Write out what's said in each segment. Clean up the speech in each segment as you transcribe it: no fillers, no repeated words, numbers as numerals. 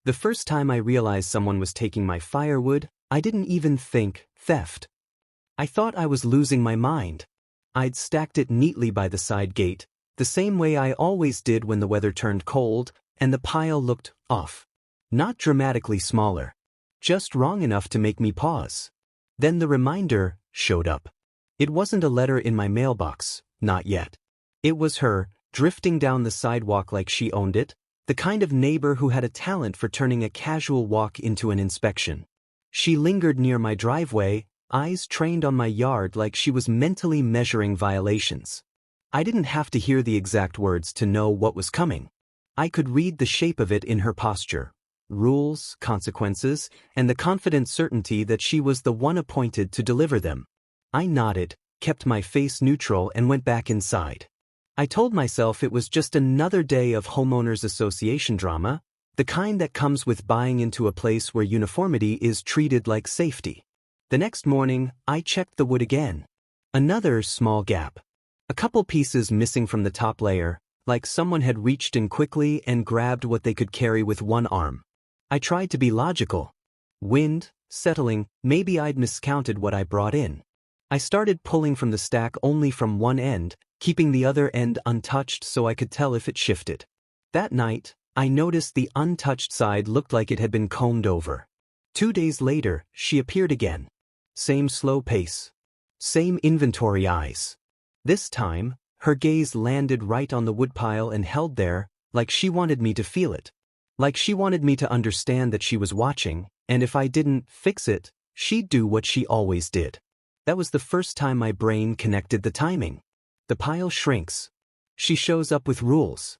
The first time I realized someone was taking my firewood, I didn't even think theft. I thought I was losing my mind. I'd stacked it neatly by the side gate, the same way I always did when the weather turned cold, and the pile looked off. Not dramatically smaller. Just wrong enough to make me pause. Then the reminder showed up. It wasn't a letter in my mailbox, not yet. It was her, drifting down the sidewalk like she owned it, the kind of neighbor who had a talent for turning a casual walk into an inspection. She lingered near my driveway, eyes trained on my yard like she was mentally measuring violations. I didn't have to hear the exact words to know what was coming. I could read the shape of it in her posture. Rules, consequences, and the confident certainty that she was the one appointed to deliver them. I nodded, kept my face neutral, and went back inside. I told myself it was just another day of homeowners association drama, the kind that comes with buying into a place where uniformity is treated like safety. The next morning, I checked the wood again. Another small gap. A couple pieces missing from the top layer, like someone had reached in quickly and grabbed what they could carry with one arm. I tried to be logical. Wind, settling, maybe I'd miscounted what I brought in. I started pulling from the stack only from one end, keeping the other end untouched so I could tell if it shifted. That night, I noticed the untouched side looked like it had been combed over. 2 days later, she appeared again. Same slow pace. Same inventory eyes. This time, her gaze landed right on the woodpile and held there, like she wanted me to feel it. Like she wanted me to understand that she was watching, and if I didn't fix it, she'd do what she always did. That was the first time my brain connected the timing. The pile shrinks. She shows up with rules.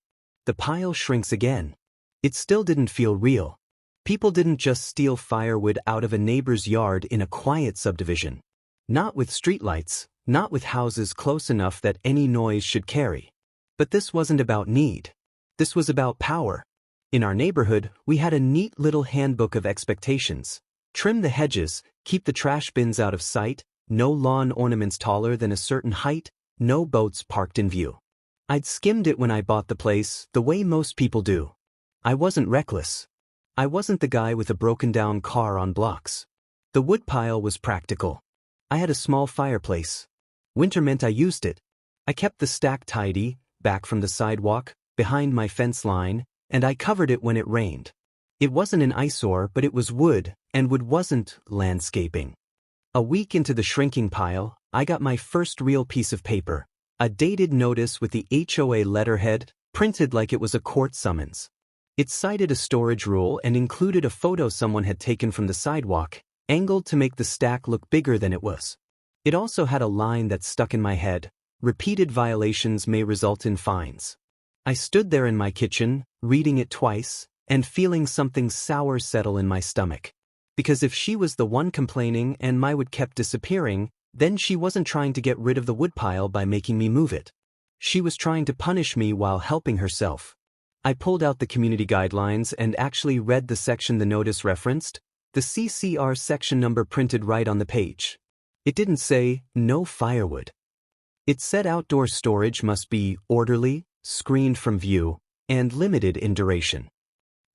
The pile shrinks again. It still didn't feel real. People didn't just steal firewood out of a neighbor's yard in a quiet subdivision. Not with streetlights, not with houses close enough that any noise should carry. But this wasn't about need. This was about power. In our neighborhood, we had a neat little handbook of expectations. Trim the hedges, keep the trash bins out of sight, no lawn ornaments taller than a certain height, no boats parked in view. I'd skimmed it when I bought the place, the way most people do. I wasn't reckless. I wasn't the guy with a broken-down car on blocks. The woodpile was practical. I had a small fireplace. Winter meant I used it. I kept the stack tidy, back from the sidewalk, behind my fence line, and I covered it when it rained. It wasn't an eyesore, but it was wood, and wood wasn't landscaping. A week into the shrinking pile, I got my first real piece of paper, a dated notice with the HOA letterhead, printed like it was a court summons. It cited a storage rule and included a photo someone had taken from the sidewalk, angled to make the stack look bigger than it was. It also had a line that stuck in my head: repeated violations may result in fines. I stood there in my kitchen, reading it twice, and feeling something sour settle in my stomach. Because if she was the one complaining and my wood kept disappearing, then she wasn't trying to get rid of the woodpile by making me move it. She was trying to punish me while helping herself. I pulled out the community guidelines and actually read the section the notice referenced, the CCR section number printed right on the page. It didn't say, no firewood. It said outdoor storage must be orderly, screened from view, and limited in duration.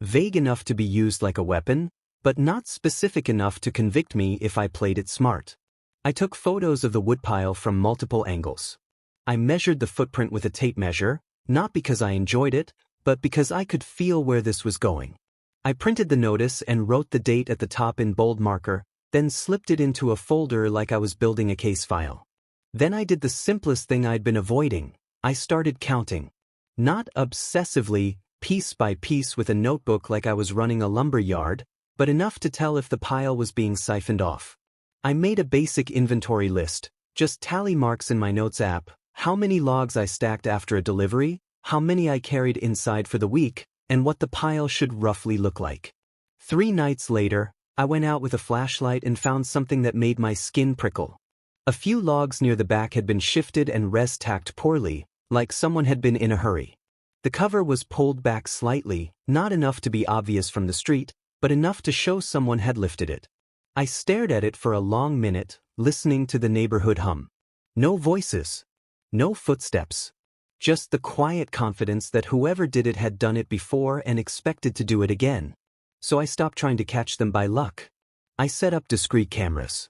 Vague enough to be used like a weapon, but not specific enough to convict me if I played it smart. I took photos of the woodpile from multiple angles. I measured the footprint with a tape measure, not because I enjoyed it, but because I could feel where this was going. I printed the notice and wrote the date at the top in bold marker, then slipped it into a folder like I was building a case file. Then I did the simplest thing I'd been avoiding. I started counting. Not obsessively, piece by piece with a notebook like I was running a lumber yard, but enough to tell if the pile was being siphoned off. I made a basic inventory list, just tally marks in my notes app, how many logs I stacked after a delivery, how many I carried inside for the week, and what the pile should roughly look like. 3 nights later, I went out with a flashlight and found something that made my skin prickle. A few logs near the back had been shifted and res-tacked poorly, like someone had been in a hurry. The cover was pulled back slightly, not enough to be obvious from the street, but enough to show someone had lifted it. I stared at it for a long minute, listening to the neighborhood hum. No voices. No footsteps. Just the quiet confidence that whoever did it had done it before and expected to do it again. so I stopped trying to catch them by luck. I set up discreet cameras.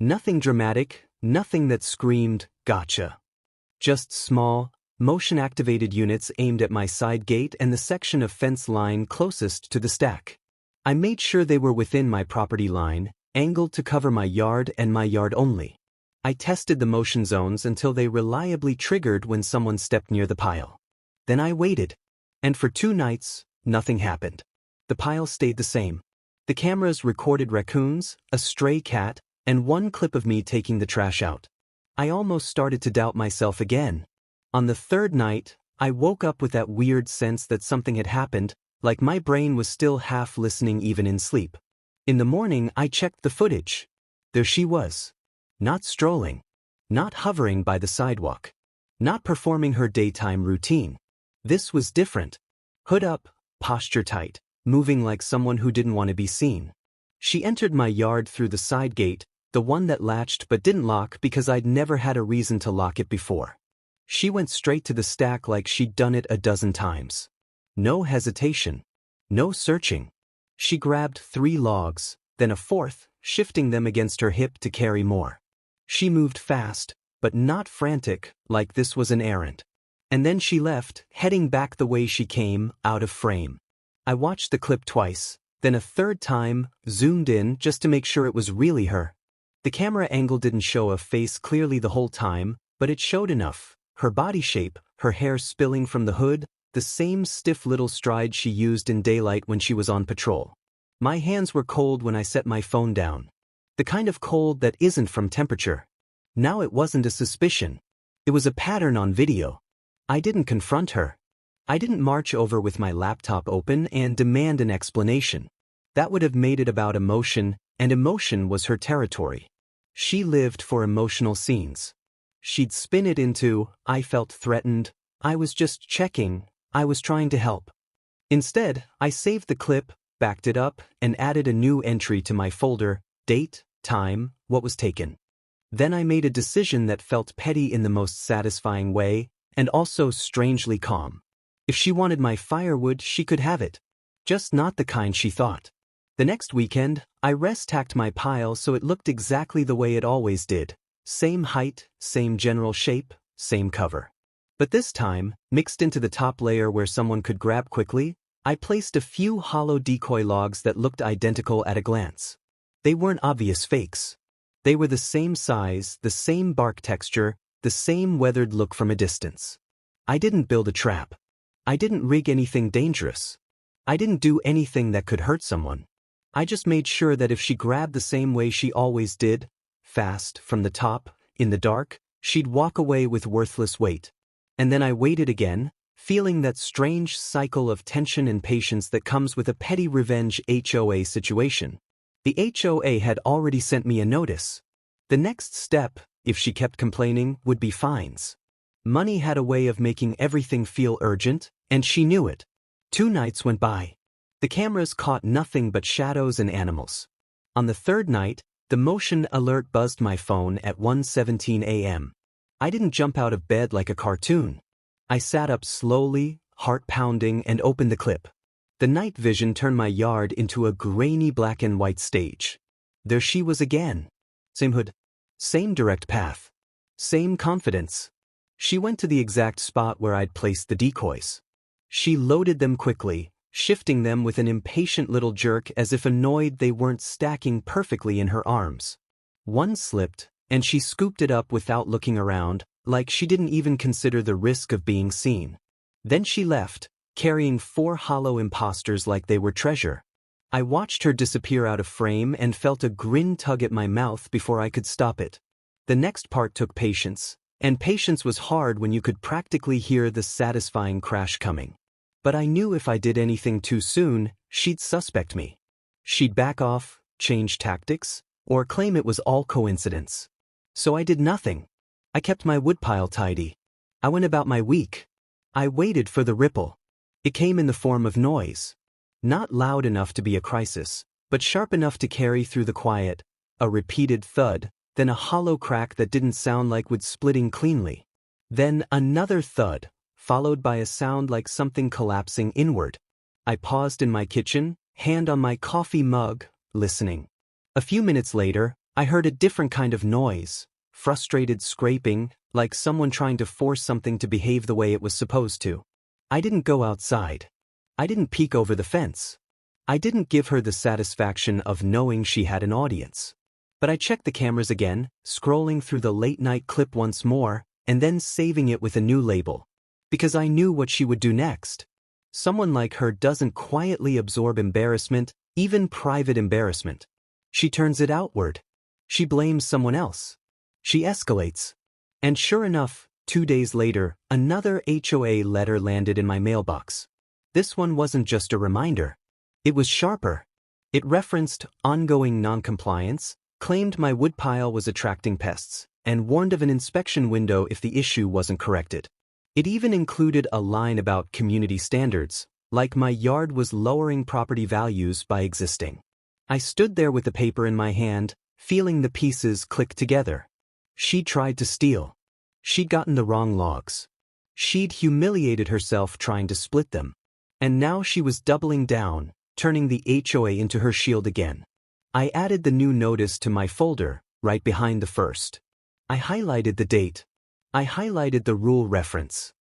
Nothing dramatic, nothing that screamed, "Gotcha." Just small, motion-activated units aimed at my side gate and the section of fence line closest to the stack. I made sure they were within my property line, angled to cover my yard and my yard only. I tested the motion zones until they reliably triggered when someone stepped near the pile. Then I waited. And for 2 nights, nothing happened. The pile stayed the same. The cameras recorded raccoons, a stray cat, and one clip of me taking the trash out. I almost started to doubt myself again. On the 3rd night, I woke up with that weird sense that something had happened, like my brain was still half listening even in sleep. In the morning, I checked the footage. There she was. Not strolling. Not hovering by the sidewalk. Not performing her daytime routine. This was different. Hood up, posture tight, moving like someone who didn't want to be seen. She entered my yard through the side gate, the one that latched but didn't lock because I'd never had a reason to lock it before. She went straight to the stack like she'd done it a dozen times. No hesitation. No searching. She grabbed 3 logs, then a 4th, shifting them against her hip to carry more. She moved fast, but not frantic, like this was an errand. And then she left, heading back the way she came, out of frame. I watched the clip twice, then a 3rd time, zoomed in just to make sure it was really her. The camera angle didn't show a face clearly the whole time, but it showed enough. Her body shape, her hair spilling from the hood, the same stiff little stride she used in daylight when she was on patrol. My hands were cold when I set my phone down. The kind of cold that isn't from temperature. Now it wasn't a suspicion. It was a pattern on video. I didn't confront her. I didn't march over with my laptop open and demand an explanation. That would have made it about emotion, and emotion was her territory. She lived for emotional scenes. She'd spin it into, "I felt threatened, I was just checking, I was trying to help." Instead, I saved the clip, backed it up, and added a new entry to my folder, date, time, what was taken. Then I made a decision that felt petty in the most satisfying way, and also strangely calm. If she wanted my firewood, she could have it. Just not the kind she thought. The next weekend, I res-tacked my pile so it looked exactly the way it always did. Same height, same general shape, same cover. But this time, mixed into the top layer where someone could grab quickly, I placed a few hollow decoy logs that looked identical at a glance. They weren't obvious fakes. They were the same size, the same bark texture, the same weathered look from a distance. I didn't build a trap. I didn't rig anything dangerous. I didn't do anything that could hurt someone. I just made sure that if she grabbed the same way she always did, fast, from the top, in the dark, she'd walk away with worthless weight. And then I waited again, feeling that strange cycle of tension and patience that comes with a petty revenge HOA situation. The HOA had already sent me a notice. The next step, if she kept complaining, would be fines. Money had a way of making everything feel urgent, and she knew it. 2 nights went by. The cameras caught nothing but shadows and animals. On the 3rd night, the motion alert buzzed my phone at 1:17 a.m. I didn't jump out of bed like a cartoon. I sat up slowly, heart pounding, and opened the clip. The night vision turned my yard into a grainy black and white stage. There she was again. Same hood. Same direct path. Same confidence. She went to the exact spot where I'd placed the decoys. She loaded them quickly, shifting them with an impatient little jerk as if annoyed they weren't stacking perfectly in her arms. One slipped, and she scooped it up without looking around, like she didn't even consider the risk of being seen. Then she left, carrying 4 hollow imposters like they were treasure. I watched her disappear out of frame and felt a grin tug at my mouth before I could stop it. The next part took patience, and patience was hard when you could practically hear the satisfying crash coming. But I knew if I did anything too soon, she'd suspect me. She'd back off, change tactics, or claim it was all coincidence. So I did nothing. I kept my woodpile tidy. I went about my week. I waited for the ripple. It came in the form of noise. Not loud enough to be a crisis, but sharp enough to carry through the quiet. A repeated thud, then a hollow crack that didn't sound like wood splitting cleanly. Then another thud, followed by a sound like something collapsing inward. I paused in my kitchen, hand on my coffee mug, listening. A few minutes later, I heard a different kind of noise, frustrated scraping, like someone trying to force something to behave the way it was supposed to. I didn't go outside. I didn't peek over the fence. I didn't give her the satisfaction of knowing she had an audience. But I checked the cameras again, scrolling through the late-night clip once more, and then saving it with a new label. Because I knew what she would do next. Someone like her doesn't quietly absorb embarrassment, even private embarrassment. She turns it outward. She blames someone else. She escalates. And sure enough, 2 days later, another HOA letter landed in my mailbox. This one wasn't just a reminder. It was sharper. It referenced ongoing noncompliance, claimed my woodpile was attracting pests, and warned of an inspection window if the issue wasn't corrected. It even included a line about community standards, like my yard was lowering property values by existing. I stood there with the paper in my hand, feeling the pieces click together. She'd tried to steal. She'd gotten the wrong logs. She'd humiliated herself trying to split them. And now she was doubling down, turning the HOA into her shield again. I added the new notice to my folder, right behind the first. I highlighted the date. I highlighted the rule reference.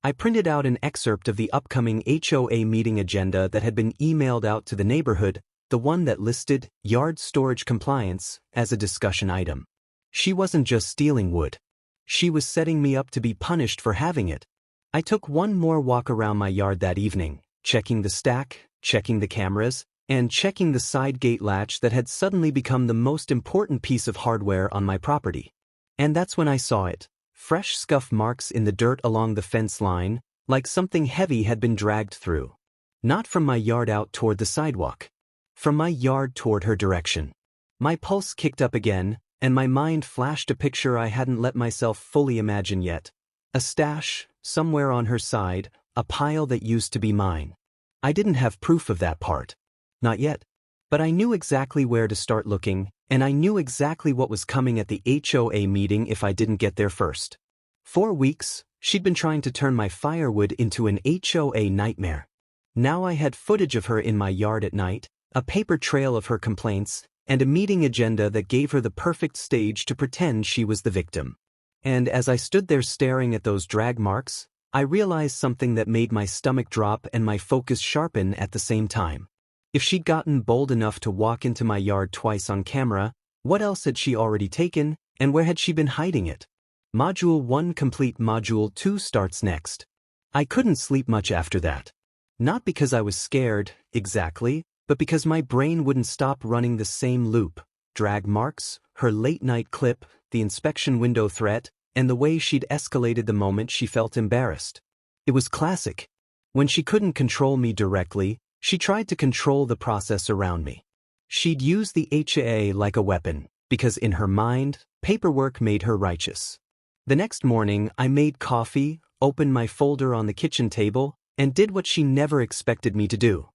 I printed out an excerpt of the upcoming HOA meeting agenda that had been emailed out to the neighborhood, the one that listed yard storage compliance as a discussion item. She wasn't just stealing wood. She was setting me up to be punished for having it. I took one more walk around my yard that evening, checking the stack, checking the cameras, and checking the side gate latch that had suddenly become the most important piece of hardware on my property. And that's when I saw it. Fresh scuff marks in the dirt along the fence line, like something heavy had been dragged through. Not from my yard out toward the sidewalk. From my yard toward her direction. My pulse kicked up again, and my mind flashed a picture I hadn't let myself fully imagine yet. A stash, somewhere on her side, a pile that used to be mine. I didn't have proof of that part. Not yet. But I knew exactly where to start looking, and I knew exactly what was coming at the HOA meeting if I didn't get there first. 4 weeks, she'd been trying to turn my firewood into an HOA nightmare. Now I had footage of her in my yard at night, a paper trail of her complaints, and a meeting agenda that gave her the perfect stage to pretend she was the victim. And as I stood there staring at those drag marks, I realized something that made my stomach drop and my focus sharpen at the same time. If she'd gotten bold enough to walk into my yard twice on camera, what else had she already taken, and where had she been hiding it? Module 1 complete. Module 2 starts next. I couldn't sleep much after that. Not because I was scared, exactly, but because my brain wouldn't stop running the same loop. Drag marks, her late-night clip, the inspection window threat, and the way she'd escalated the moment she felt embarrassed. It was classic. When she couldn't control me directly, she tried to control the process around me. She'd use the HOA like a weapon, because in her mind, paperwork made her righteous. The next morning, I made coffee, opened my folder on the kitchen table, and did what she never expected me to do.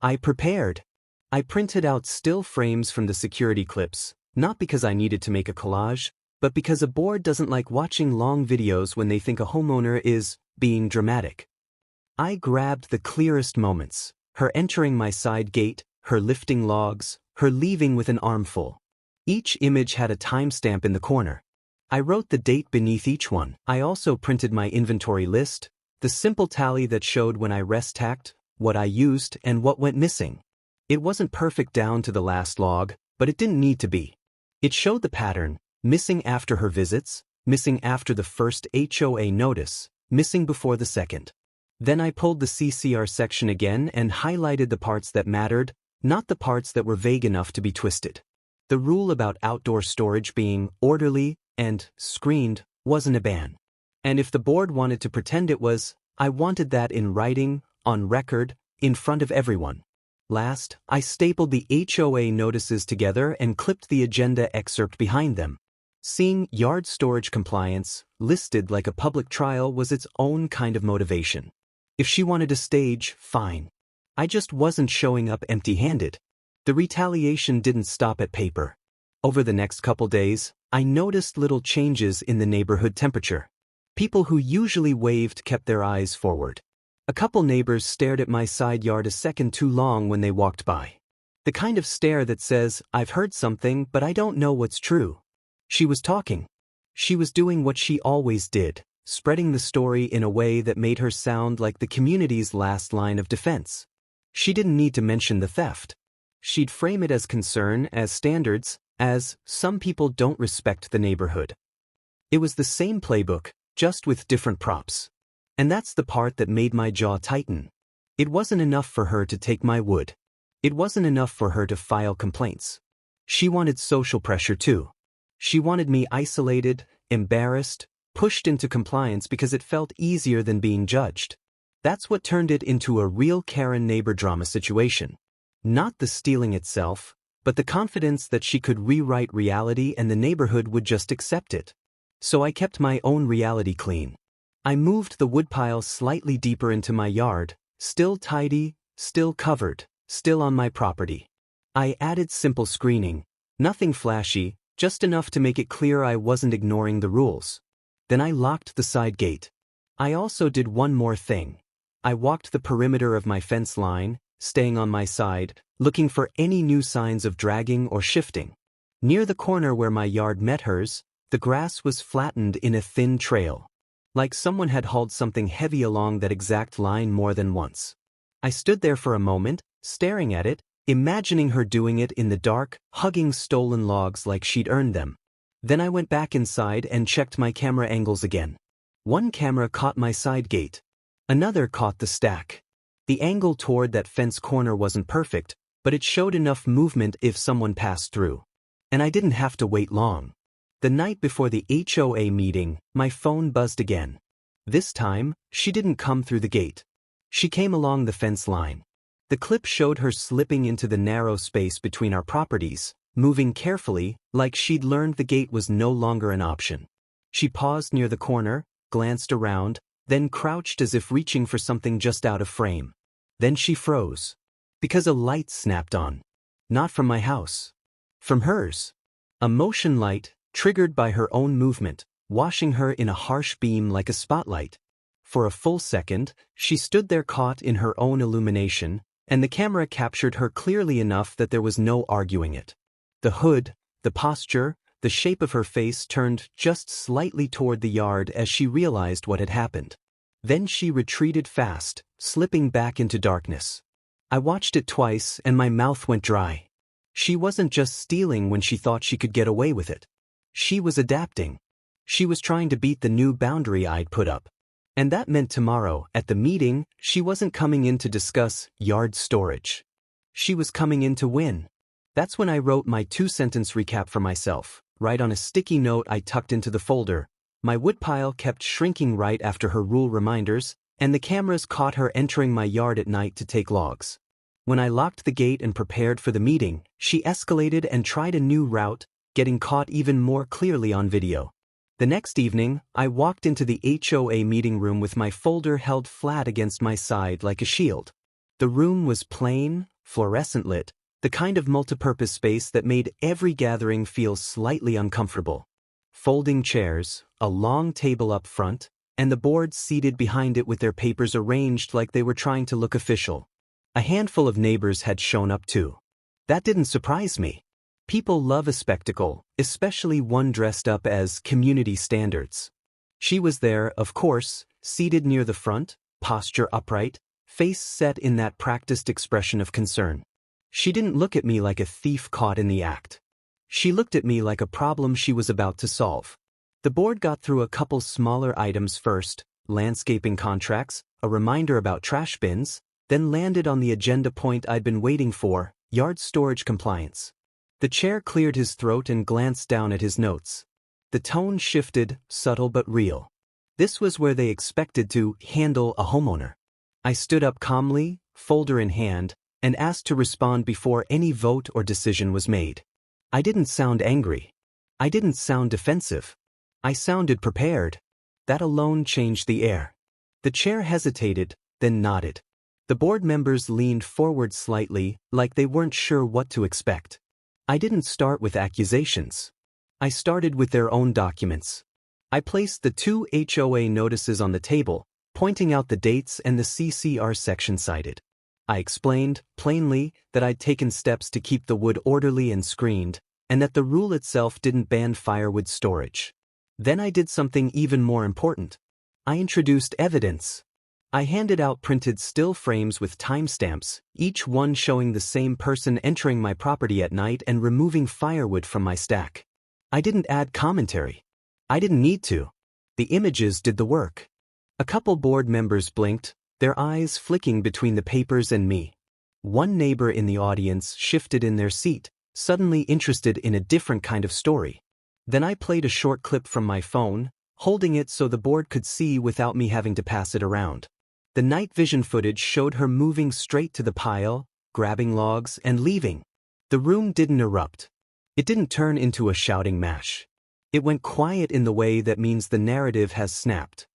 I prepared. I printed out still frames from the security clips, not because I needed to make a collage, but because a board doesn't like watching long videos when they think a homeowner is being dramatic. I grabbed the clearest moments. Her entering my side gate, her lifting logs, her leaving with an armful. Each image had a timestamp in the corner. I wrote the date beneath each one. I also printed my inventory list, the simple tally that showed when I rest-tacked, what I used, and what went missing. It wasn't perfect down to the last log, but it didn't need to be. It showed the pattern, missing after her visits, missing after the first HOA notice, missing before the second. Then I pulled the CCR section again and highlighted the parts that mattered, not the parts that were vague enough to be twisted. The rule about outdoor storage being orderly and screened wasn't a ban. And if the board wanted to pretend it was, I wanted that in writing, on record, in front of everyone. Last, I stapled the HOA notices together and clipped the agenda excerpt behind them. Seeing yard storage compliance listed like a public trial was its own kind of motivation. If she wanted a stage, fine. I just wasn't showing up empty-handed. The retaliation didn't stop at paper. Over the next couple days, I noticed little changes in the neighborhood temperature. People who usually waved kept their eyes forward. A couple neighbors stared at my side yard a second too long when they walked by. The kind of stare that says, "I've heard something, but I don't know what's true." She was talking. She was doing what she always did, spreading the story in a way that made her sound like the community's last line of defense. She didn't need to mention the theft. She'd frame it as concern, as standards, as some people don't respect the neighborhood. It was the same playbook, just with different props. And that's the part that made my jaw tighten. It wasn't enough for her to take my wood. It wasn't enough for her to file complaints. She wanted social pressure too. She wanted me isolated, embarrassed, pushed into compliance because it felt easier than being judged. That's what turned it into a real Karen neighbor drama situation. Not the stealing itself, but the confidence that she could rewrite reality and the neighborhood would just accept it. So I kept my own reality clean. I moved the woodpile slightly deeper into my yard, still tidy, still covered, still on my property. I added simple screening, nothing flashy, just enough to make it clear I wasn't ignoring the rules. Then I locked the side gate. I also did one more thing. I walked the perimeter of my fence line, staying on my side, looking for any new signs of dragging or shifting. Near the corner where my yard met hers, the grass was flattened in a thin trail, like someone had hauled something heavy along that exact line more than once. I stood there for a moment, staring at it, imagining her doing it in the dark, hugging stolen logs like she'd earned them. Then I went back inside and checked my camera angles again. One camera caught my side gate. Another caught the stack. The angle toward that fence corner wasn't perfect, but it showed enough movement if someone passed through. And I didn't have to wait long. The night before the HOA meeting, my phone buzzed again. This time, she didn't come through the gate. She came along the fence line. The clip showed her slipping into the narrow space between our properties, moving carefully, like she'd learned the gate was no longer an option. She paused near the corner, glanced around, then crouched as if reaching for something just out of frame. Then she froze. Because a light snapped on. Not from my house. From hers. A motion light, triggered by her own movement, washing her in a harsh beam like a spotlight. For a full second, she stood there caught in her own illumination, and the camera captured her clearly enough that there was no arguing it. The hood, the posture, the shape of her face turned just slightly toward the yard as she realized what had happened. Then she retreated fast, slipping back into darkness. I watched it twice and my mouth went dry. She wasn't just stealing when she thought she could get away with it. She was adapting. She was trying to beat the new boundary I'd put up. And that meant tomorrow, at the meeting, she wasn't coming in to discuss yard storage. She was coming in to win. That's when I wrote my 2-sentence recap for myself, right on a sticky note I tucked into the folder. My woodpile kept shrinking right after her rule reminders, and the cameras caught her entering my yard at night to take logs. When I locked the gate and prepared for the meeting, she escalated and tried a new route, getting caught even more clearly on video. The next evening, I walked into the HOA meeting room with my folder held flat against my side like a shield. The room was plain, fluorescent lit, the kind of multipurpose space that made every gathering feel slightly uncomfortable. Folding chairs, a long table up front, and the boards seated behind it with their papers arranged like they were trying to look official. A handful of neighbors had shown up too. That didn't surprise me. People love a spectacle, especially one dressed up as community standards. She was there, of course, seated near the front, posture upright, face set in that practiced expression of concern. She didn't look at me like a thief caught in the act. She looked at me like a problem she was about to solve. The board got through a couple smaller items first, landscaping contracts, a reminder about trash bins, then landed on the agenda point I'd been waiting for, yard storage compliance. The chair cleared his throat and glanced down at his notes. The tone shifted, subtle but real. This was where they expected to handle a homeowner. I stood up calmly, folder in hand, and asked to respond before any vote or decision was made. I didn't sound angry. I didn't sound defensive. I sounded prepared. That alone changed the air. The chair hesitated, then nodded. The board members leaned forward slightly, like they weren't sure what to expect. I didn't start with accusations. I started with their own documents. I placed the 2 HOA notices on the table, pointing out the dates and the CCR section cited. I explained, plainly, that I'd taken steps to keep the wood orderly and screened, and that the rule itself didn't ban firewood storage. Then I did something even more important. I introduced evidence. I handed out printed still frames with timestamps, each one showing the same person entering my property at night and removing firewood from my stack. I didn't add commentary. I didn't need to. The images did the work. A couple board members blinked, their eyes flicking between the papers and me. One neighbor in the audience shifted in their seat, suddenly interested in a different kind of story. Then I played a short clip from my phone, holding it so the board could see without me having to pass it around. The night vision footage showed her moving straight to the pile, grabbing logs, and leaving. The room didn't erupt. It didn't turn into a shouting match. It went quiet in the way that means the narrative has snapped.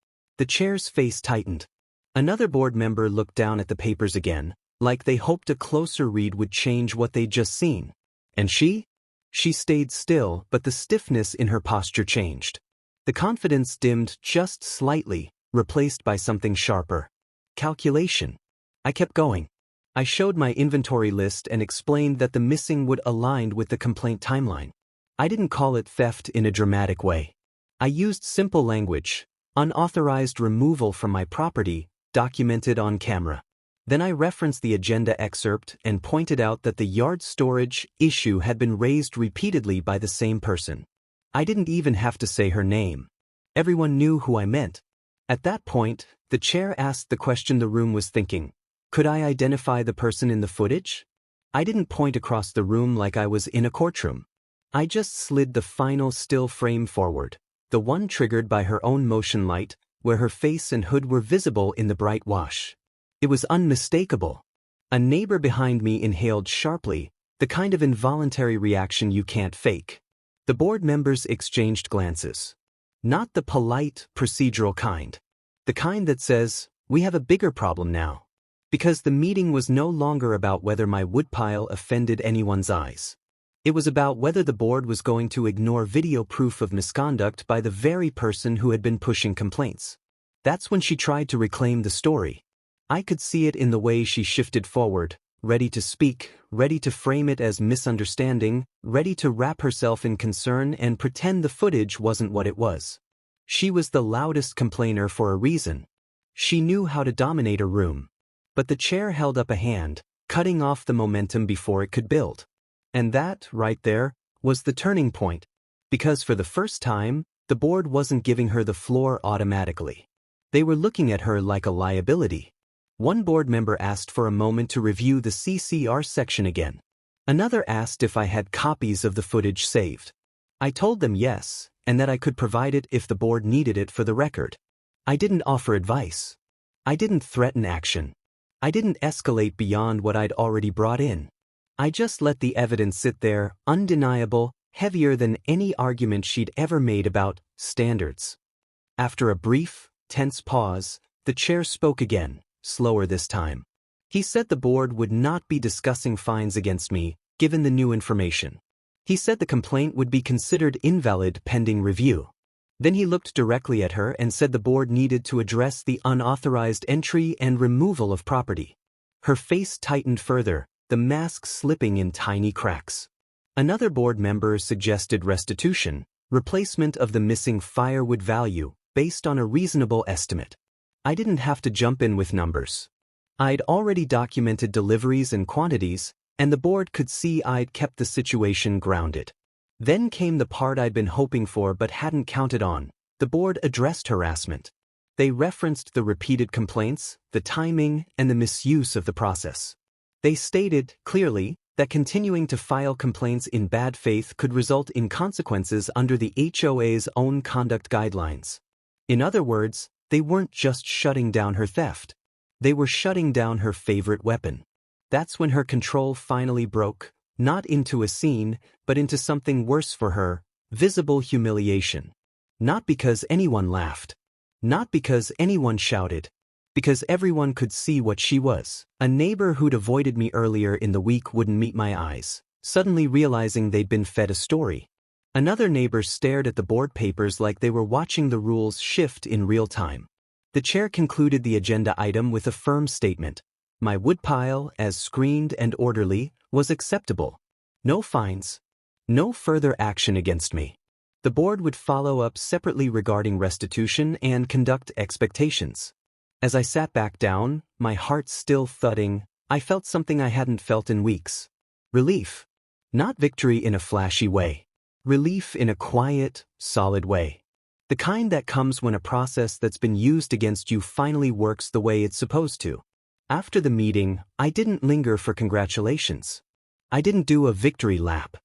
The chair's face tightened. Another board member looked down at the papers again, like they hoped a closer read would change what they'd just seen. And she? She stayed still, but the stiffness in her posture changed. The confidence dimmed just slightly, replaced by something sharper. Calculation. I kept going. I showed my inventory list and explained that the missing wood aligned with the complaint timeline. I didn't call it theft in a dramatic way. I used simple language, unauthorized removal from my property, documented on camera. Then I referenced the agenda excerpt and pointed out that the yard storage issue had been raised repeatedly by the same person. I didn't even have to say her name. Everyone knew who I meant. At that point, the chair asked the question the room was thinking. Could I identify the person in the footage? I didn't point across the room like I was in a courtroom. I just slid the final still frame forward, the one triggered by her own motion light, where her face and hood were visible in the bright wash. It was unmistakable. A neighbor behind me inhaled sharply, the kind of involuntary reaction you can't fake. The board members exchanged glances. Not the polite, procedural kind. The kind that says, we have a bigger problem now. Because the meeting was no longer about whether my woodpile offended anyone's eyes. It was about whether the board was going to ignore video proof of misconduct by the very person who had been pushing complaints. That's when she tried to reclaim the story. I could see it in the way she shifted forward, ready to speak, ready to frame it as misunderstanding, ready to wrap herself in concern and pretend the footage wasn't what it was. She was the loudest complainer for a reason. She knew how to dominate a room. But the chair held up a hand, cutting off the momentum before it could build. And that, right there, was the turning point. Because for the first time, the board wasn't giving her the floor automatically. They were looking at her like a liability. One board member asked for a moment to review the CCR section again. Another asked if I had copies of the footage saved. I told them yes, and that I could provide it if the board needed it for the record. I didn't offer advice. I didn't threaten action. I didn't escalate beyond what I'd already brought in. I just let the evidence sit there, undeniable, heavier than any argument she'd ever made about standards. After a brief, tense pause, the chair spoke again, slower this time. He said the board would not be discussing fines against me, given the new information. He said the complaint would be considered invalid pending review. Then he looked directly at her and said the board needed to address the unauthorized entry and removal of property. Her face tightened further, the mask slipping in tiny cracks. Another board member suggested restitution, replacement of the missing firewood value, based on a reasonable estimate. I didn't have to jump in with numbers. I'd already documented deliveries and quantities, and the board could see I'd kept the situation grounded. Then came the part I'd been hoping for but hadn't counted on. The board addressed harassment. They referenced the repeated complaints, the timing, and the misuse of the process. They stated, clearly, that continuing to file complaints in bad faith could result in consequences under the HOA's own conduct guidelines. In other words, they weren't just shutting down her theft. They were shutting down her favorite weapon. That's when her control finally broke, not into a scene, but into something worse for her, visible humiliation. Not because anyone laughed. Not because anyone shouted. Because everyone could see what she was. A neighbor who'd avoided me earlier in the week wouldn't meet my eyes, suddenly realizing they'd been fed a story. Another neighbor stared at the board papers like they were watching the rules shift in real time. The chair concluded the agenda item with a firm statement. My woodpile, as screened and orderly, was acceptable. No fines. No further action against me. The board would follow up separately regarding restitution and conduct expectations. As I sat back down, my heart still thudding, I felt something I hadn't felt in weeks. Relief. Not victory in a flashy way. Relief in a quiet, solid way. The kind that comes when a process that's been used against you finally works the way it's supposed to. After the meeting, I didn't linger for congratulations. I didn't do a victory lap.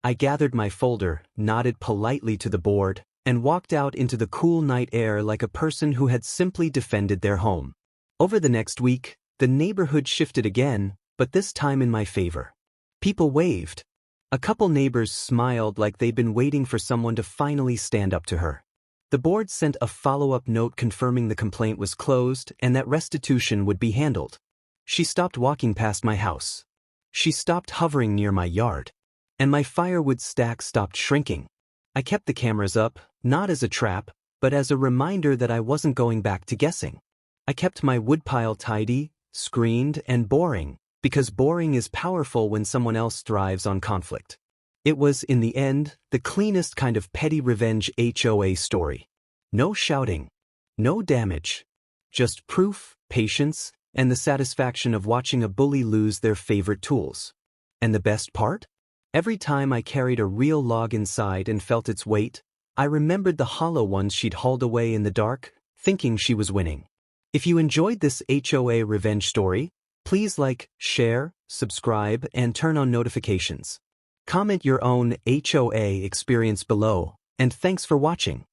I gathered my folder, nodded politely to the board, and walked out into the cool night air like a person who had simply defended their home. Over the next week, the neighborhood shifted again, but this time in my favor. People waved. A couple neighbors smiled like they'd been waiting for someone to finally stand up to her. The board sent a follow-up note confirming the complaint was closed and that restitution would be handled. She stopped walking past my house. She stopped hovering near my yard. And my firewood stack stopped shrinking. I kept the cameras up, not as a trap, but as a reminder that I wasn't going back to guessing. I kept my woodpile tidy, screened, and boring, because boring is powerful when someone else thrives on conflict. It was, in the end, the cleanest kind of petty revenge HOA story. No shouting. No damage. Just proof, patience, and the satisfaction of watching a bully lose their favorite tools. And the best part? Every time I carried a real log inside and felt its weight, I remembered the hollow ones she'd hauled away in the dark, thinking she was winning. If you enjoyed this HOA revenge story, please like, share, subscribe, and turn on notifications. Comment your own HOA experience below, and thanks for watching.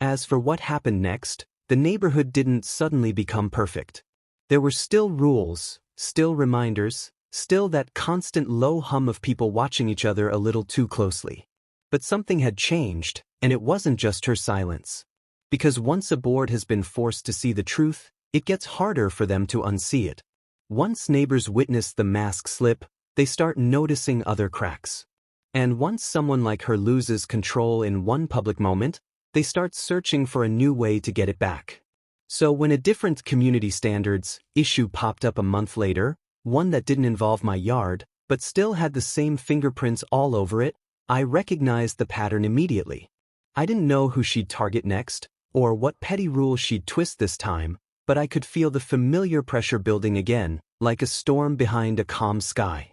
As for what happened next, the neighborhood didn't suddenly become perfect. There were still rules, still reminders, still that constant low hum of people watching each other a little too closely. But something had changed, and it wasn't just her silence. Because once a board has been forced to see the truth, it gets harder for them to unsee it. Once neighbors witness the mask slip, they start noticing other cracks. And once someone like her loses control in one public moment, they start searching for a new way to get it back. So when a different community standards issue popped up a month later, one that didn't involve my yard, but still had the same fingerprints all over it, I recognized the pattern immediately. I didn't know who she'd target next, or what petty rule she'd twist this time, but I could feel the familiar pressure building again, like a storm behind a calm sky.